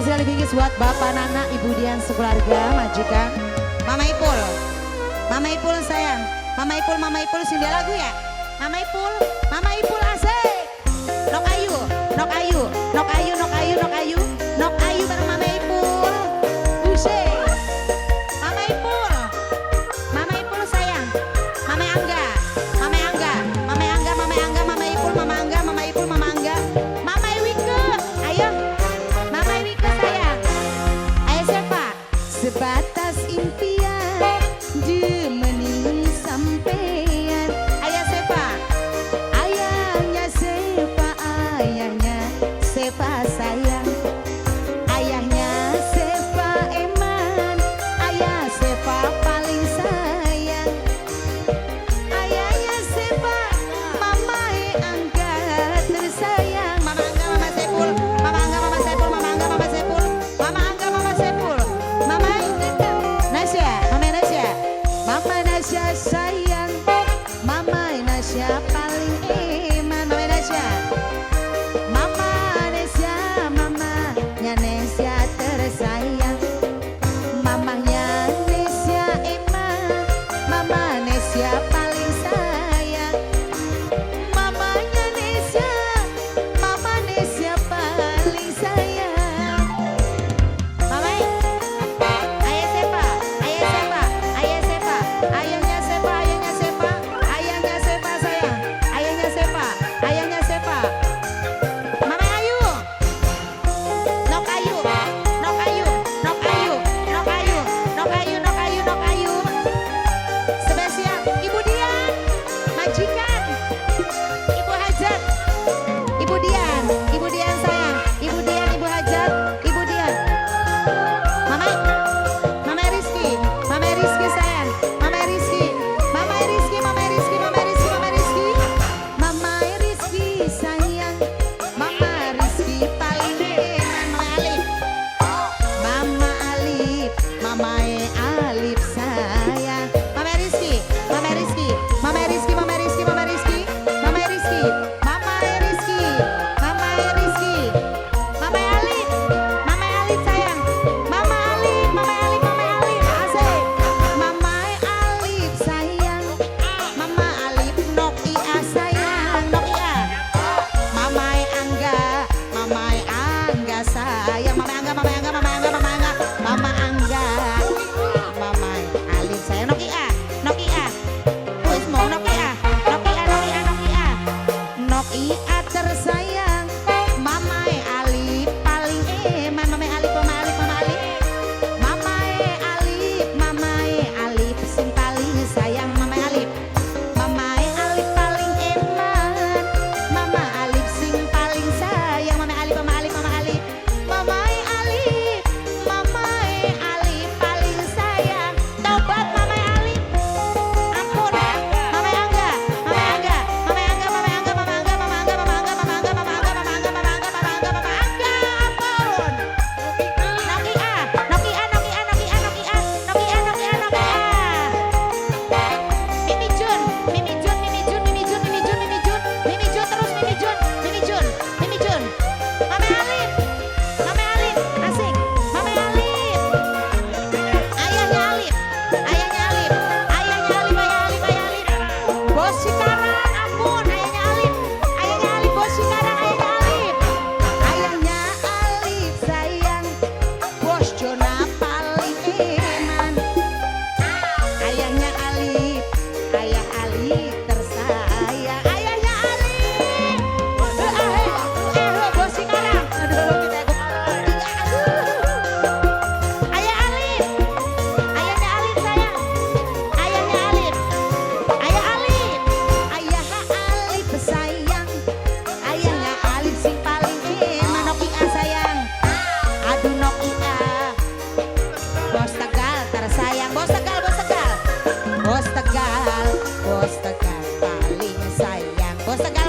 Spesial dibingkis buat Bapak Nana, Ibu Dian sekeluarga, majikan. Mama Ipul. Mama Ipul sayang. Mama Ipul sini lagu ya. Mama Ipul asik. Nok Ayu, Nok Ayu, Nok Ayu, Nok Ayu, Nok Ayu, Nok Ayu bareng Mama Ipul. Usik. Mama Ipul sayang. Mama Angga, Mama Angga, Mama Angga, Mama Angga, Mama Ipul, Mama Angga, Mama Ipul, Mama Angga. Mama Iwike, ayo. Mama Iwike sayang. Ayo siapa? Sebatas impian dimeni sampean. Ayo siapa? Ayahnya siapa? Ayahnya siapa sayang? Ayahnya siapa eman? Ayah siapa paling sayang? Ayahnya siapa? Mama Angga tersayang. Mama Angga, Mama Sepul. Mama Angga, Mama Sepul. Mama Angga, Mama Sepul. Mama Angga, Mama Sepul. Mama Nasya, Mama Nasya. Mama Nasya sayang. Mama Nasya paling eman. Mama Nasya. Mama Nasya, mamanya Nasya tersayang. Mamanya Nasya eman. Mama Nasya paling sayang. Mamanya Nasya, Mama Nasya paling sayang. Mama, ayah siapa? Ayah siapa? Ayah siapa? Ayahnya siapa? Ayahnya siapa? Ayahnya siapa sayang? Ayahnya siapa? Ayahnya siapa? Mama Ayu. Nok Ayu. Nok Ayu. Nok Ayu. Nok Ayu. Nok Ayu. Nok Ayu. Nok Ayu. Spesial Ibu Dian, majikan. Ibu Hajat. Ibu Dian. Ibu Dian sayang. Ibu Dian, Ibu Hajat. Ibu Dian. Mama, Mama Rizky. Mama Rizky sayang. Mama Rizky. Mama Rizky, Mama Rizky, Mama Rizky, Mama Rizky. Mama Rizky sayang. Mama Rizky paling eman. Mama Alif. Mama Alif sayang. Mama Rizky. Mama Rizky. Mama Rizky, Mama Rizky, Mama Rizky. Mama Rizky. Mama Rizky. Mama Rizky. Mama Alif. Mama Alif sayang. Mama Alif, Mama Alif, Mama Alif. Asik. Mama Alif sayang. Mama Alif Nokia sayang. Nokia. Mama Angga. Mama Angga sayang. Mama Angga, Mama Angga, Mama Angga, Mama Angga. Mama Angga. Mama Alif sayang. Nokia. Nokia. Wis mau Nokia. Nokia, Nokia, Nokia. Nokia tersayang. Mama Alif paling eman. Mama Alif, Mama Alif, Mama Alif. Mama Alif, Mama Alif sing paling sayang. Mama Alif. Mama Alif paling eman. Mama Alif sing paling sayang. Mama Alif, Mama Alif, Mama Alif. Mama Alif. Mama Alif paling sayang. Tobat Mama Alif. Ampun. Mama Angga. Mama Angga. Mama Angga, Mama Angga, Mama Angga, Mama Angga, Mama Angga, Mama Angga, Mama Angga, Mama Angga, Mama Angga, Mama Angga, Mama Angga. Ampun. Nokia. Nokia, Nokia, Nokia, Nokia. Nokia, Nokia, Nokia. Mimi Jun. Mimi Jun, Mimi Jun, Mimi Jun, Mimi Jun, Mimi Jun. Mimi Jun terus Mimi Jun. Mimi Jun. Mimi Jun. Mama Alif. Mama Alif. Asik. Mama Alif. Ayahnya Alif. Ayahnya Alif. Ayahnya Alif, Ayah Alif, Ayah Alif. Bos Cikarang, ampun. Ayahnya Alif. Ayahnya Alif, Bos Cikarang, ayahnya Alif. Ayahnya Alif sayang. Bos Jona paling eman. Ayahnya Alif. Ayah Alif tersayang. Ayahnya Alif. Bos Cikarang. Aduh, kita Ayah Alif. Ayahnya Alif sayang. Ayahnya Alif. Ayah Alif. Ayah Alif sayang. Ayahnya Alif sing paling eman. Nokia sayang. Aduh Nokia. Bos Tegal tersayang. Bos Tegal, Bos Tegal. Bos Tegal. Bos Tegal paling sayang. Bos Tegal.